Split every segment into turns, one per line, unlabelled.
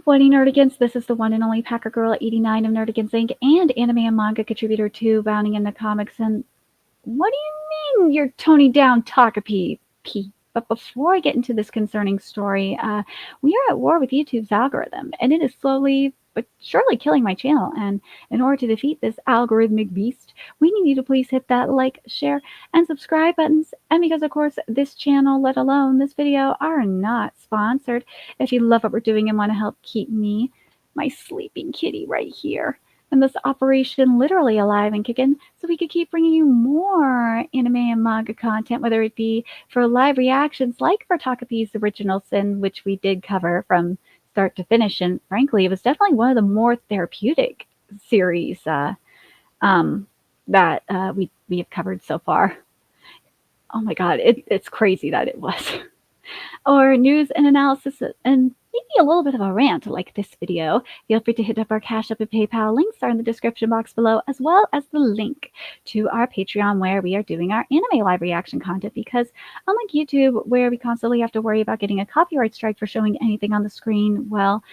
What Nerdigans? This is the one and only Packer Girl 89 of Nerdigans Inc. and anime and manga contributor to Bounding into Comics. And what do you mean you're toning down Takopi? But before I get into this concerning story, we are at war with YouTube's algorithm, and it is slowly but surely killing my channel. And in order to defeat this algorithmic beast, we need you to please hit that like, share, and subscribe buttons. And because, of course, this channel, let alone this video, are not sponsored, if you love what we're doing and want to help keep me, my sleeping kitty right here, and this operation literally alive and kicking, so we could keep bringing you more anime and manga content, whether it be for live reactions like for Takopi'S Original Sin, which we did cover from start to finish, and frankly, it was definitely one of the more therapeutic series that we have covered so far. Oh my god, it's crazy that it was. Or news and analysis and maybe a little bit of a rant like this video, feel free to hit up our Cash App and PayPal. Links are in the description box below, as well as the link to our Patreon where we are doing our anime live reaction content, because unlike YouTube, where we constantly have to worry about getting a copyright strike for showing anything on the screen, well,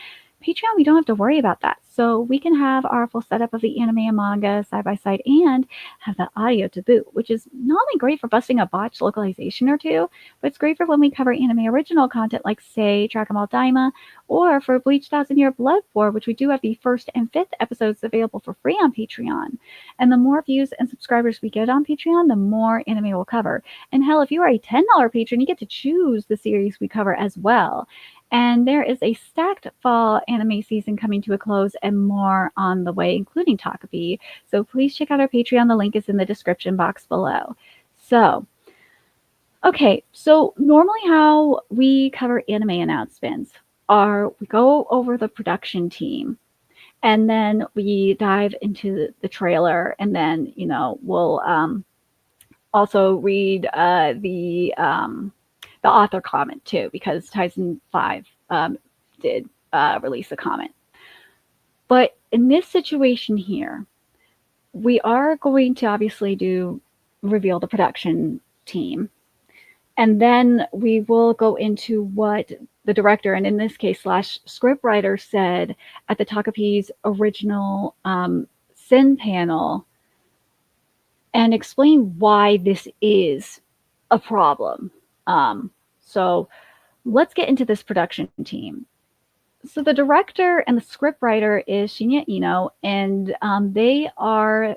Patreon, we don't have to worry about that. So we can have our full setup of the anime and manga side by side and have the audio to boot, which is not only great for busting a botched localization or two, but it's great for when we cover anime original content like, say, Dragon Ball Daima, or for Bleach 1000 Year Blood 4, which we do have the 1st and 5th episodes available for free on Patreon. And the more views and subscribers we get on Patreon, the more anime we'll cover. And hell, if you are a $10 patron, you get to choose the series we cover as well. And there is a stacked fall anime season coming to a close and more on the way, including Takopi. So please check out our Patreon. The link is in the description box below. So, okay, so normally how we cover anime announcements are we go over the production team, and then we dive into the trailer, and then, you know, we'll also read the author comment too, because Tyson 5 did release a comment. But in this situation here, we are going to obviously reveal the production team, and then we will go into what the director, and in this case / scriptwriter, said at the Takopi'S Original Sin panel, and explain why this is a problem. So let's get into this production team. So the director and the scriptwriter is Shinya Iino, and they are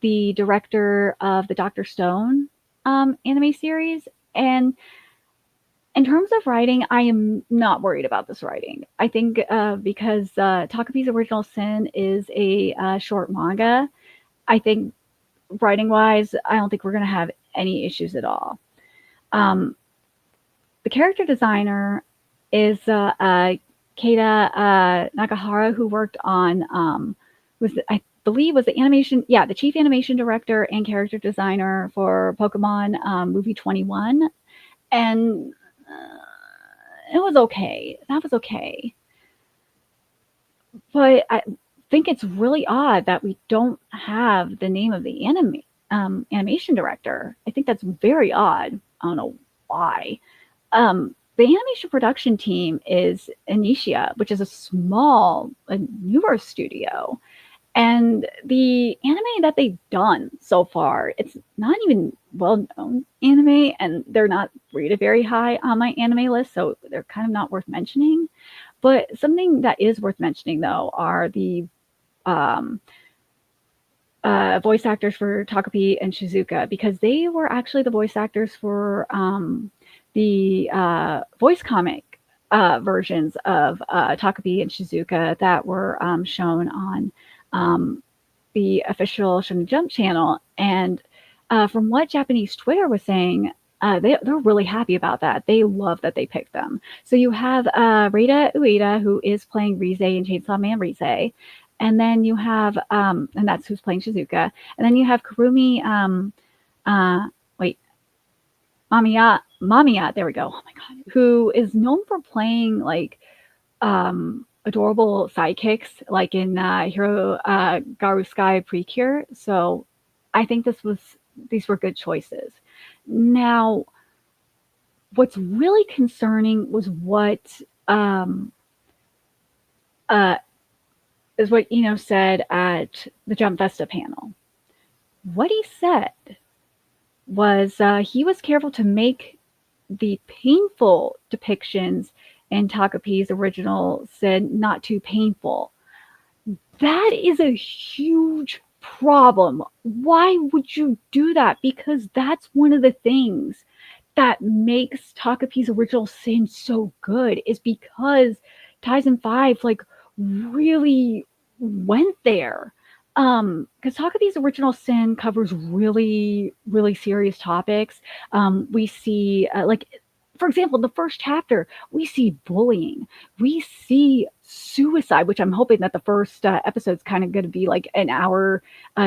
the director of the Dr. Stone anime series. And in terms of writing, I am not worried about this writing. I think because Takopi'S Original Sin is a short manga, I think writing-wise, I don't think we're going to have any issues at all. The character designer is Keita Nakahara, who worked on I believe was the chief animation director and character designer for Pokemon movie 21, and it was okay. That was okay, but I think it's really odd that we don't have the name of the animation director. I think that's very odd. I don't know why. The animation production team is Initia, which is a newer studio. And the anime that they've done so far, it's not even well-known anime, and they're not rated very high on my anime list, so they're kind of not worth mentioning. But something that is worth mentioning, though, are the voice actors for Takopi and Shizuka, because they were actually the voice actors for the voice comic versions of Takopi and Shizuka that were shown on the official Shonen Jump channel. And from what Japanese Twitter was saying, they're really happy about that. They love that they picked them. So you have Reita Ueda, who is playing Rize in Chainsaw Man Rize. And then you have, and that's who's playing Shizuka. And then you have Kurumi, Mamiya, there we go. Oh my god, who is known for playing like adorable sidekicks, like in Hero Garu Sky Precure. So I think these were good choices. Now, what's really concerning was what uh, is what Iino said at the Jump Festa panel. What he said was he was careful to make the painful depictions in Takopi'S original sin not too painful. That is a huge problem. Why would you do that? Because that's one of the things that makes Takopi's original sin so good, is because Taisen 5 like really went there. Because Takopi's original sin covers really, really serious topics. We see like, for example, in the first chapter, we see bullying, we see suicide, which I'm hoping that the first episode's kind of going to be like an hour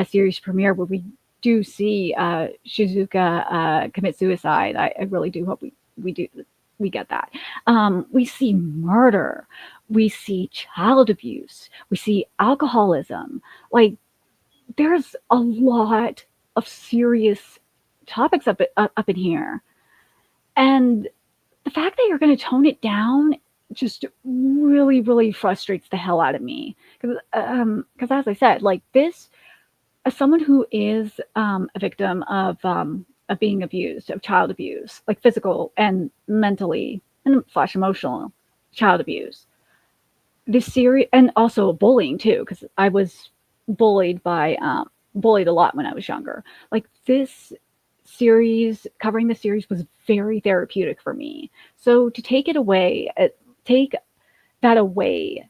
series premiere where we do see Shizuka commit suicide. I really do hope we get that. We see murder, we see child abuse, we see alcoholism. Like, there's a lot of serious topics up in here, and the fact that you're going to tone it down just really, really frustrates the hell out of me. Because as I said, like this, as someone who is a victim of being abused, of child abuse, like physical and mentally and / emotional child abuse, this series, and also bullying too, because I was bullied a lot when I was younger. Like this series, covering the series was very therapeutic for me. So to take that away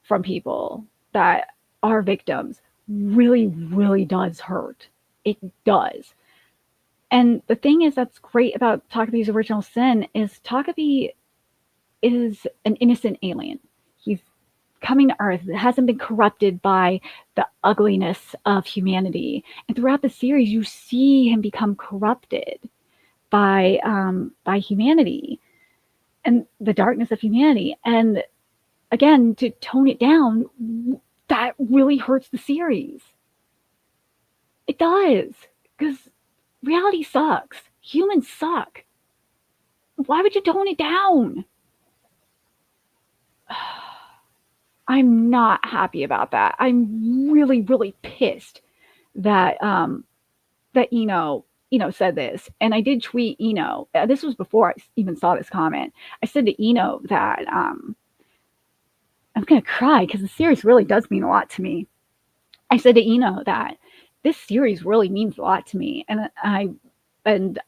from people that are victims really, really does hurt. It does. And the thing is that's great about Takopi's original sin is Takopi is an innocent alien. He's coming to Earth, hasn't been corrupted by the ugliness of humanity. And throughout the series, you see him become corrupted by humanity and the darkness of humanity. And again, to tone it down, that really hurts the series. It does, because reality sucks. Humans suck. Why would you tone it down? I'm not happy about that. I'm really, really pissed that that Iino said this, and I did tweet Iino. This was before I even saw this comment. I said to Iino that I'm gonna cry because the series really does mean a lot to me. I said to Iino that this series really means a lot to me, and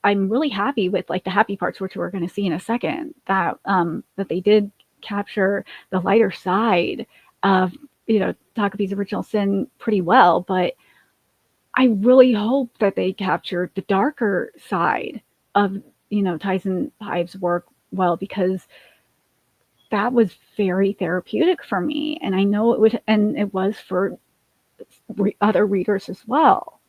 I'm really happy with like the happy parts, which we're going to see in a second, that that they did capture the lighter side of Takopi's original sin pretty well, but I really hope that they captured the darker side of Taisen 5's work well, because that was very therapeutic for me, and I know it would, and it was for other readers as well.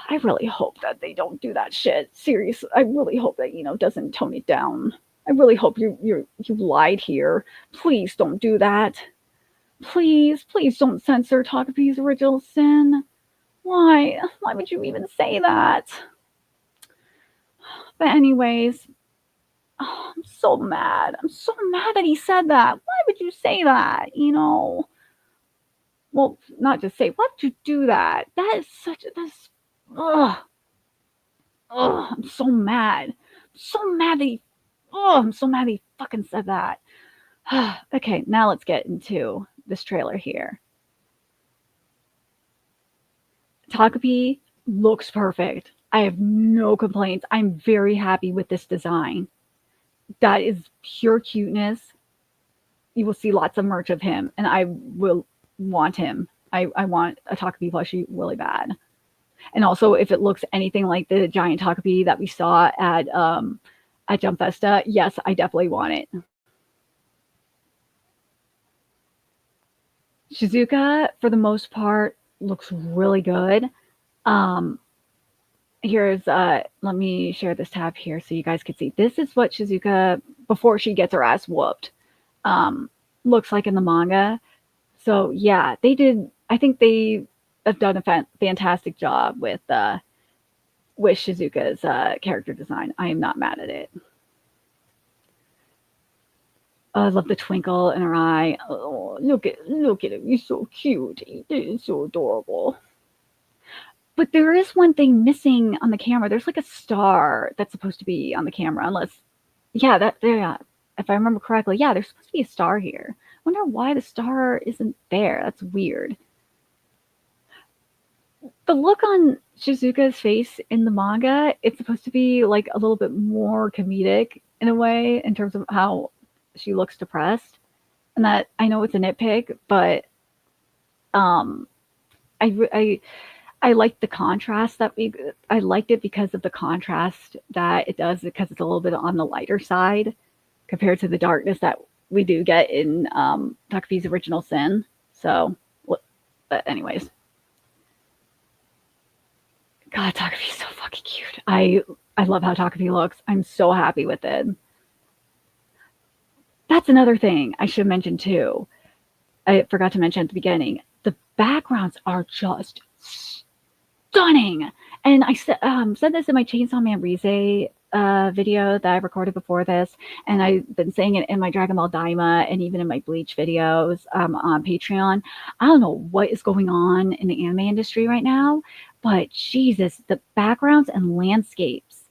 I really hope that they don't do that shit. Seriously, I really hope that doesn't tone it down. I really hope you lied here. Please don't do that. Please don't censor Takopi's original sin. Why? Why would you even say that? But anyways, I'm so mad. I'm so mad that he said that. Why would you say that? Well, not just say, why would you do that? That is such a, that's, ugh. Ugh, I'm so mad. I'm so mad that he fucking said that. Okay, now let's get into this trailer here. Takopi looks perfect. I have no complaints. I'm very happy with this design. That is pure cuteness. You will see lots of merch of him, and I will want him. I want a Takopi plushie really bad. And also, if it looks anything like the giant Takopi that we saw at Jump Festa, yes, I definitely want it. Shizuka, for the most part, looks really good. Here's let me share this tab here so you guys can see. This is what Shizuka, before she gets her ass whooped, looks like in the manga. So yeah, I think they have done a fantastic job with Shizuka's character design. I am not mad at it. I love the twinkle in her eye. Oh, look at him. He's so cute. He's so adorable. But there is one thing missing on the camera. There's like a star that's supposed to be on the camera, unless, yeah, that there. Yeah, if I remember correctly, yeah, there's supposed to be a star here. I wonder why the star isn't there. That's weird. The look on Shizuka's face in the manga, it's supposed to be like a little bit more comedic in a way in terms of how she looks depressed. And that I know it's a nitpick, but um, I I liked the contrast that we. I liked it because of the contrast that it does, because it's a little bit on the lighter side compared to the darkness that we do get in Takopi's Original Sin. So, but anyways, God, Takopi's so fucking cute. I love how Takopi looks. I'm so happy with it. That's another thing I should mention too. I forgot to mention at the beginning. The backgrounds are just stunning. And I said this in my Chainsaw Man Rize video that I recorded before this, and I've been saying it in my Dragon Ball Daima and even in my Bleach videos on Patreon. I don't know what is going on in the anime industry right now, but Jesus, the backgrounds and landscapes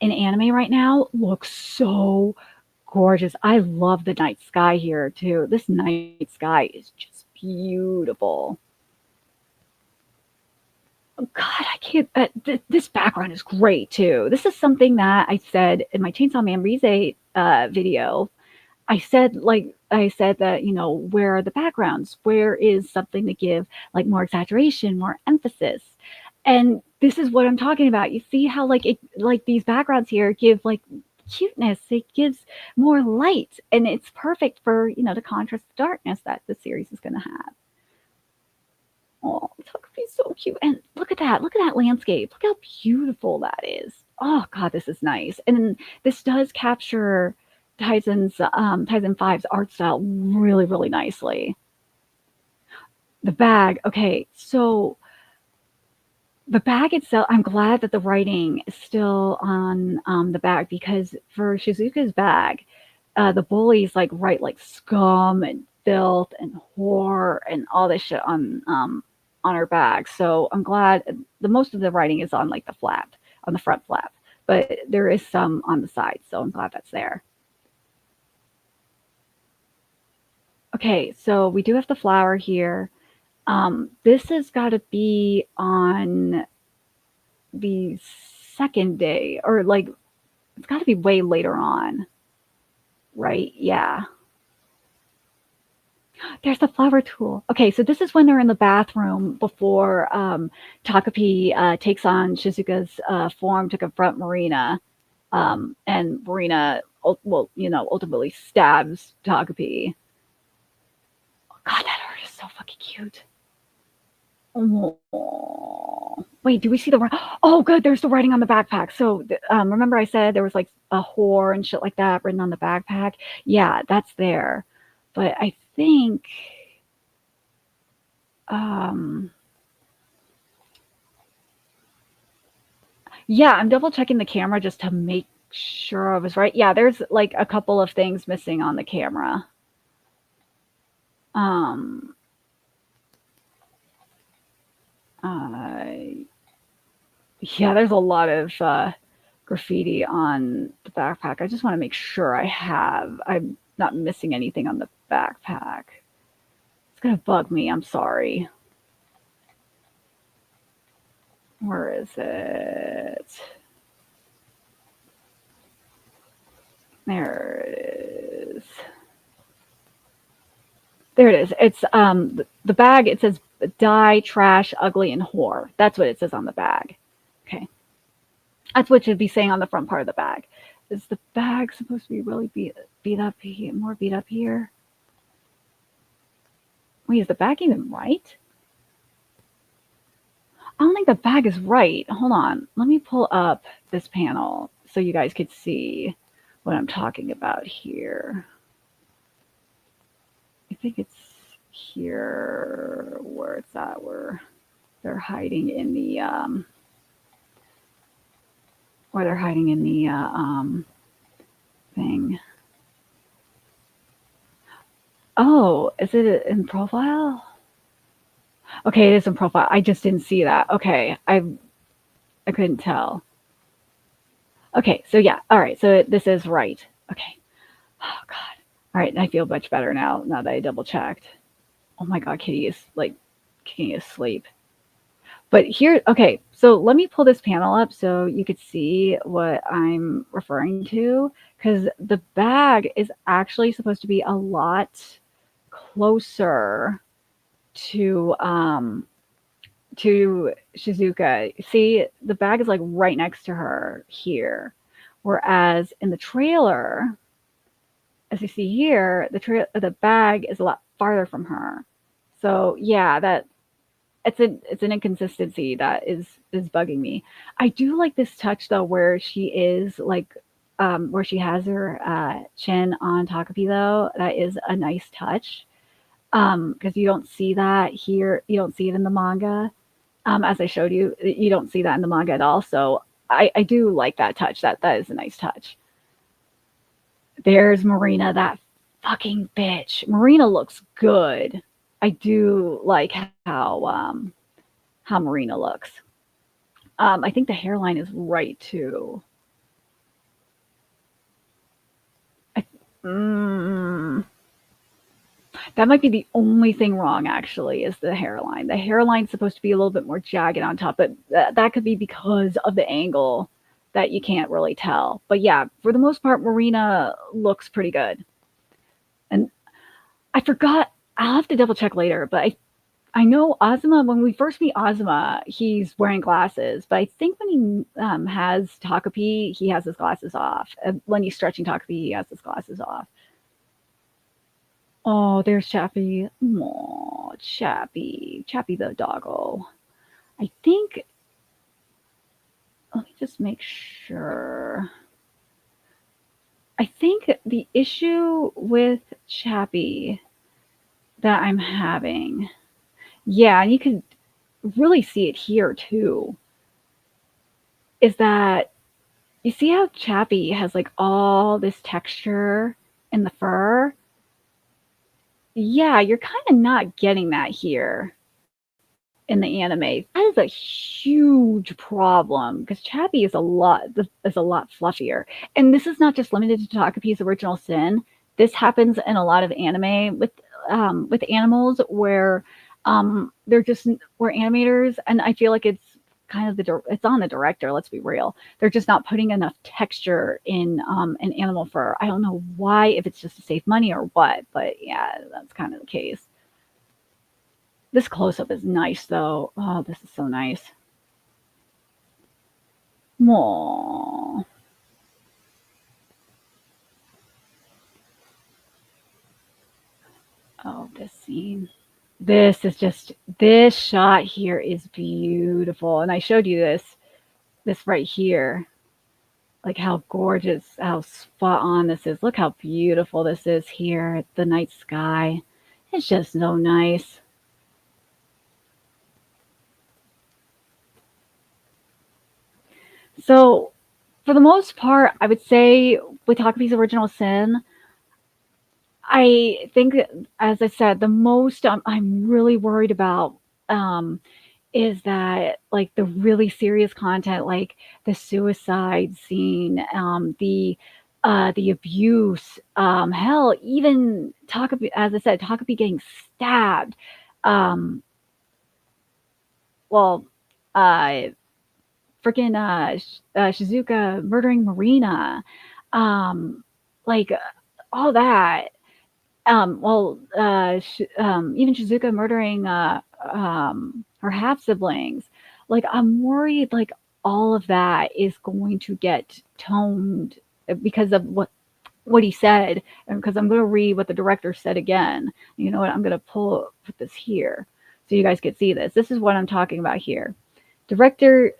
in anime right now look so gorgeous. I love the night sky here too. This night sky is just beautiful. Oh God, I can't. This background is great too. This is something that I said in my Chainsaw Man Rize video. I said that, where are the backgrounds? Where is something to give like more exaggeration, more emphasis? And this is what I'm talking about. You see how like these backgrounds here give like cuteness. It gives more light, and it's perfect for to contrast the darkness that the series is going to have. Oh, Takopi's so cute. And look at that. Look at that landscape. Look how beautiful that is. Oh God, this is nice. And this does capture Tizen 5's art style really, really nicely. The bag. Okay, so the bag itself, I'm glad that the writing is still on the bag, because for Shizuka's bag, the bullies like write like scum and filth and whore and all this shit on her bag. So I'm glad the most of the writing is on like the flap, on the front flap, but there is some on the side. So I'm glad that's there. Okay, so we do have the flower here. This has got to be on the second day, or like it's got to be way later on, right? Yeah. There's the flower tool. Okay, so this is when they're in the bathroom before Takopi takes on Shizuka's form to confront Marina, and Marina, well, ultimately stabs Takopi. Oh, God, that art is so fucking cute. Oh, wait, do we see the? Oh, good. There's the writing on the backpack. So, remember I said there was like a whore and shit like that written on the backpack? Yeah, that's there. But I think, um, yeah, I'm double checking the camera just to make sure I was right. Yeah, there's like a couple of things missing on the camera. Um, uh, yeah, there's a lot of graffiti on the backpack. I just want to make sure I'm not missing anything on the backpack. It's gonna bug me. I'm sorry. Where is it? There it is. There it is. It's the bag. It says die, trash, ugly, and whore. That's what it says on the bag. Okay, that's what it should be saying on the front part of the bag. Is the bag supposed to be really beat up here? More beat up here? Wait, is the bag even right? I don't think the bag is right. Hold on. Let me pull up this panel so you guys could see what I'm talking about here. I think it's here where it's at, where they're hiding in the thing. Oh, is it in profile? Okay, it is in profile. I just didn't see that. Okay, I couldn't tell. Okay, so yeah, all right. So this is right. Okay. Oh God. All right, I feel much better now that I double checked. Oh my God, Kitty is like Kitty is asleep. But here, okay, so let me pull this panel up so you could see what I'm referring to, because the bag is actually supposed to be a lot closer to Shizuka. See, the bag is like right next to her here, whereas in the trailer, as you see here, the bag is a lot farther from her. So yeah, that it's an inconsistency that is bugging me. I do like this touch though, where she is like, where she has her chin on Takopi though. That is a nice touch, because you don't see that here. You don't see it in the manga. As I showed you, you don't see that in the manga at all. So I do like that touch. That is a nice touch. There's Marina, that fucking bitch. Marina looks good. I do like how Marina looks. I think the hairline is right too. I, mm, that might be the only thing wrong, actually, is the hairline. The hairline's supposed to be a little bit more jagged on top, but that could be because of the angle that you can't really tell. But yeah, for the most part, Marina looks pretty good. And I forgot, I'll have to double check later, but I know Azuma, when we first meet Azuma, he's wearing glasses, but I think when he has Takopi, he has his glasses off. When he's stretching Takopi, he has his glasses off. Oh, there's Chappie. Oh, Chappie. Chappie the doggo. I think, let me just make sure. I think the issue with Chappie that I'm having, yeah, and you can really see it here too, is that you see how Chappie has like all this texture in the fur? Yeah, you're kind of not getting that here in the anime. That is a huge problem because Chappie is a lot fluffier. And this is not just limited to Takopi's Original Sin. This happens in a lot of anime with animals where they're just where animators, and I feel like it's kind of it's on the director. Let's be real; they're just not putting enough texture in an animal fur. I don't know why, if it's just to save money or what, but yeah, that's kind of the case. This close up is nice though. Oh, this is so nice. Aww. Oh, this scene. This shot here is beautiful. And I showed you this right here. Like how gorgeous, how spot on this is. Look how beautiful this is here. The night sky. It's just so nice. So, for the most part, I would say with Takopi's Original Sin, I think, as I said, the most I'm really worried about is that like the really serious content, like the suicide scene, the abuse, hell, even Takapi, as I said, Takapi getting stabbed. Um, well, uh, freaking Shizuka murdering Marina, um, like all that. Even Shizuka murdering her half siblings. Like, I'm worried, like, all of that is going to get toned because of what he said, and because I'm going to read what the director said again. You know what? I'm going to put this here so you guys can see this. This is what I'm talking about here. Director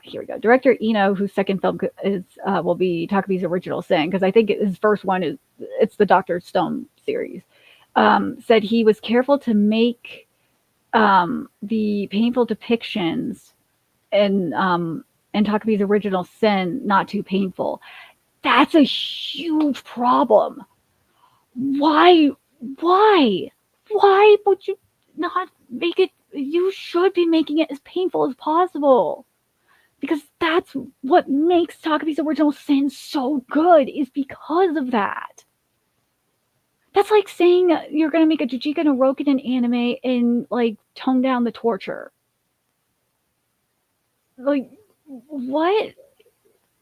Here we go. Director Iino, whose second film is will be Takopi's Original Sin, because I think his first one it's the Doctor Stone series. Said he was careful to make the painful depictions in Takopi's Original Sin not too painful. That's a huge problem. Why Why? Why would you not make it? You should be making it as painful as possible. Because that's what makes Takopi's original sin so good, is because of that. That's like saying you're going to make a Jujika no Rokunin anime and, like, tone down the torture. Like, what?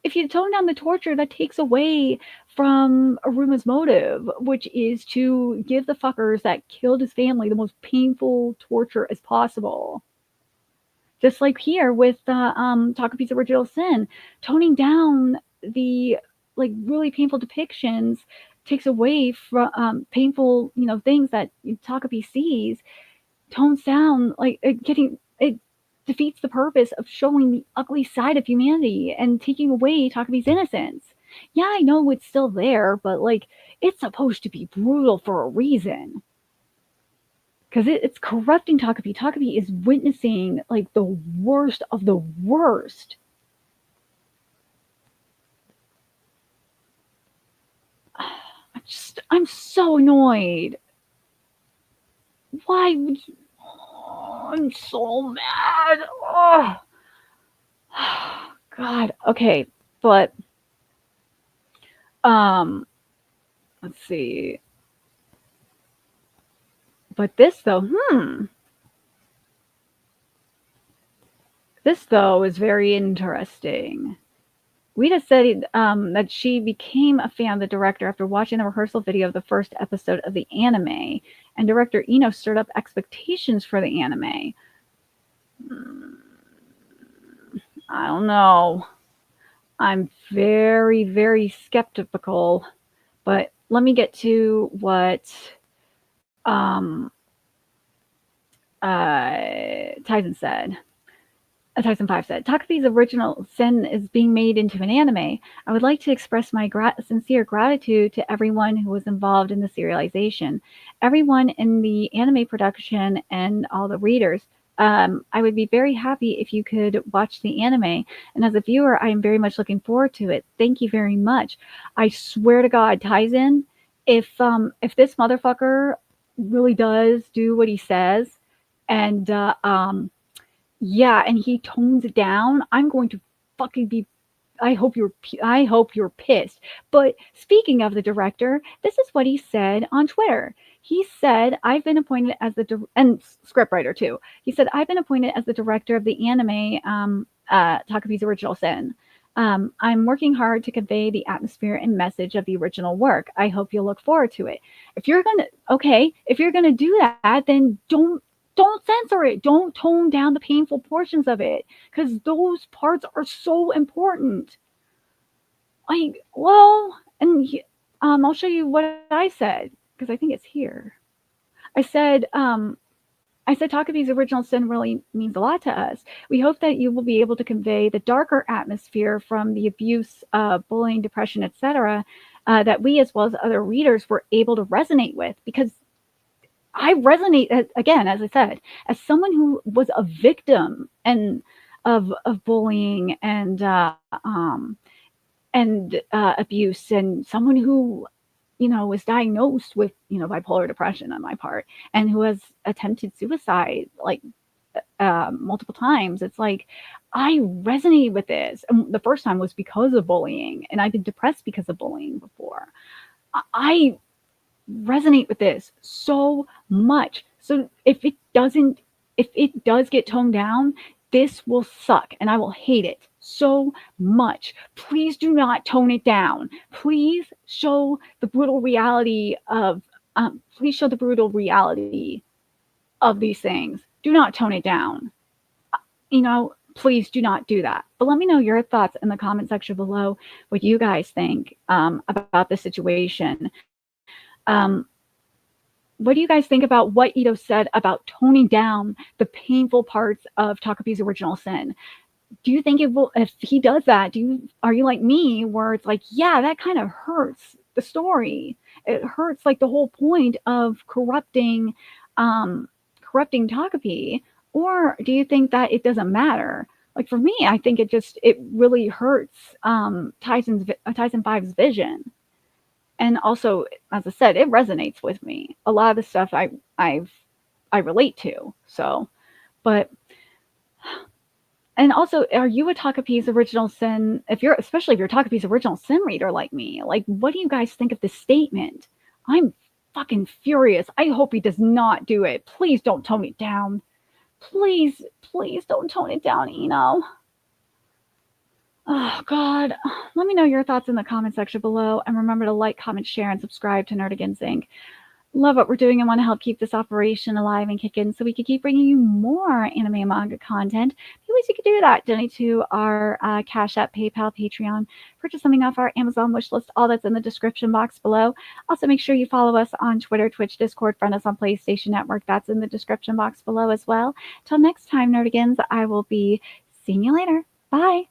If you tone down the torture, that takes away from Aruma's motive, which is to give the fuckers that killed his family the most painful torture as possible. Just like here with Takopi's original sin, toning down the, like, really painful depictions takes away from painful, things that Takopi sees, tones down, like, it defeats the purpose of showing the ugly side of humanity and taking away Takopi's innocence. Yeah, I know it's still there, but, like, it's supposed to be brutal for a reason. Because it's corrupting Takopi. Takopi is witnessing, like, the worst of the worst. I'm so annoyed. Why would you? Oh, I'm so mad. Oh. God. Okay, but let's see. But this though, this though is very interesting. Rita said that she became a fan of the director after watching the rehearsal video of the first episode of the anime, and director Iino stirred up expectations for the anime. I don't know. I'm very, very skeptical, but let me get to what Tyson said. Tyson 5 said, Takopi's original sin is being made into an anime. I would like to express my sincere gratitude to everyone who was involved in the serialization, everyone in the anime production, and all the readers. I would be very happy if you could watch the anime. And as a viewer, I am very much looking forward to it. Thank you very much. I swear to God, Tyson, if this motherfucker really does do what he says, and yeah, and he tones it down, I'm going to fucking be. I hope you're pissed. But speaking of the director, this is what he said on Twitter. He said, "I've been appointed as and scriptwriter too. He said, I've been appointed as the director of the anime Takopi's Original Sin. I'm working hard to convey the atmosphere and message of the original work. I hope you'll look forward to it. If you're gonna do that, then don't censor it. Don't tone down the painful portions of it, because those parts are so important." Like, well, and I'll show you what I said, because I think it's here. I said Takopi's Original Sin really means a lot to us. We hope that you will be able to convey the darker atmosphere from the abuse, bullying, depression, etc., that we, as well as other readers, were able to resonate with, because I resonate, again, as I said, as someone who was a victim of bullying and abuse, and someone who, was diagnosed with, bipolar depression on my part, and who has attempted suicide, like, multiple times. It's like, I resonate with this. And the first time was because of bullying, and I've been depressed because of bullying before. I resonate with this so much. So if it does get toned down, this will suck and I will hate it so much. Please do not tone it down. Please show the brutal reality of these things. Do not tone it down. Please do not do that. But let me know your thoughts in the comment section below, what you guys think about the situation. What do you guys think about what Iino said about toning down the painful parts of Takopi's Original Sin? Do you think it will, if he does that, are you like me, where it's like, yeah, that kind of hurts the story. It hurts, like, the whole point of corrupting Takopi? Or do you think that it doesn't matter? Like, for me, I think it really hurts Tyson 5's vision. And also, as I said, it resonates with me. A lot of the stuff I relate to. So, but and also, are you a Takopi'S original sin? Especially if you're Takopi'S original sin reader like me, like, what do you guys think of this statement? I'm fucking furious. I hope he does not do it. Please don't tone it down. Please, please don't tone it down, Iino. Oh, God. Let me know your thoughts in the comment section below. And remember to like, comment, share, and subscribe to Nerdigans Inc. Love what we're doing and want to help keep this operation alive and kicking so we can keep bringing you more anime and manga content. The ways you can do that: donate to our Cash App, PayPal, Patreon, purchase something off our Amazon wish list, all that's in the description box below. Also, make sure you follow us on Twitter, Twitch, Discord, friend us on PlayStation Network. That's in the description box below as well. Till next time, Nerdigans, I will be seeing you later. Bye.